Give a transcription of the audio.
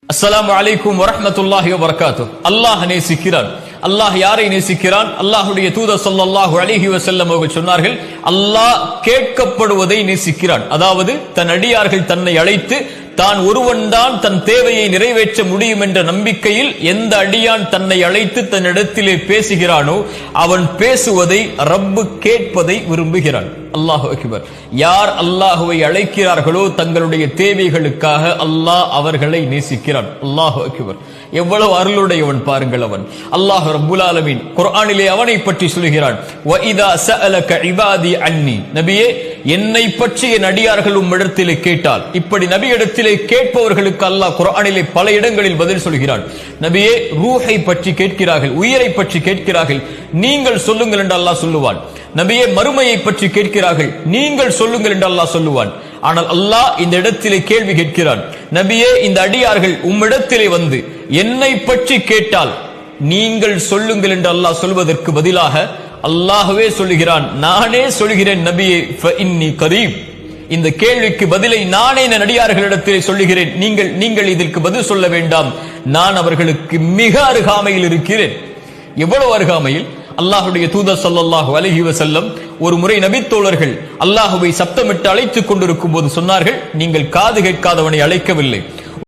அஸ்ஸலாமு அலைக்கும் வரஹ்மத்துல்லாஹி வபரகாத்துஹு. அல்லாஹ் நேசிக்கிறான். அல்லாஹ் யாரை நேசிக்கிறான்? அல்லாஹ்வுடைய தூதர் ஸல்லல்லாஹு அலைஹி வஸல்லம் அவர்கள் சொன்னார்கள், அல்லாஹ் கேட்கப்படுவதை நேசிக்கிறான். அதாவது தன் அடியார்கள் தன்னை அழைத்து தான் ஒருவன் தான் தன் தேவையை நிறைவேற்ற முடியும் என்ற நம்பிக்கையில் எந்த அடியான் தன்னை அழைத்து தன்னிடத்திலே பேசுகிறானோ அவன் பேசுவதை ரப்பு கேட்பதை விரும்புகிறான். அல்லாஹு அக்பர். யார் அல்லாஹுவை அழைக்கிறார்களோ தங்களுடைய தேவைகளுக்காக அல்லாஹ் அவர்களை நேசிக்கிறான். அல்லாஹு அக்பர். எவ்வளவு அருளுடையவன் பாருங்கள் அவன். அல்லாஹ் ரப்புல் ஆலமீன் குர்ஆனிலே அவனை பற்றி சொல்கிறான், வ இதா சஅலக இபாதி அன்னி. நபியே, என்னை பற்றி என் அடியார்கள் உம்மிடத்திலே கேட்டால். இப்படி நபியிடத்திலே கேட்பவர்களுக்கு அல்லாஹ் குர்ஆனிலே பல இடங்களில் பதில் சொல்கிறான். நபியே, ரூஹை பற்றி கேட்கிறார்கள், உயிரை பற்றி கேட்கிறார்கள், நீங்கள் சொல்லுங்கள் என்று அல்லாஹ் சொல்லுவான். நபியே, மறுமையை பற்றி கேட்கிறார்கள், நீங்கள் சொல்லுங்கள் என்று அல்லாஹ் சொல்லுவான். ஆனால் அல்லாஹ் இந்த இடத்திலே கேள்வி கேட்கிறான், நபியே, இந்த அடியார்கள் உம்மிடத்திலே வந்து என்னை பற்றி கேட்டால் நீங்கள் சொல்லுங்கள் என்று அல்லாஹ் சொல்வதற்கு பதிலாக அல்லாஹ்வே சொல்லுகிறான், நானே சொல்கிறேன் நபியே, ஃபஇன்னி கரீப். இந்த கேள்விக்கு பதிலை நானே என் அடியார்களிடத்திலே சொல்லுகிறேன், நீங்கள் இதற்கு பதில் சொல்ல வேண்டாம், நான் அவர்களுக்கு மிக அருகாமையில் இருக்கிறேன். எவ்வளவு அருகாமையில்? அல்லாஹுடைய தூதர் ஸல்லல்லாஹு அலைஹி வஸல்லம் ஒரு முறை நபித்தோழர்கள் அல்லாஹுவை சப்தமிட்டு அழைத்துக் கொண்டிருக்கும் போது சொன்னார்கள், நீங்கள் காது கேட்காதவனை அழைக்கவில்லை,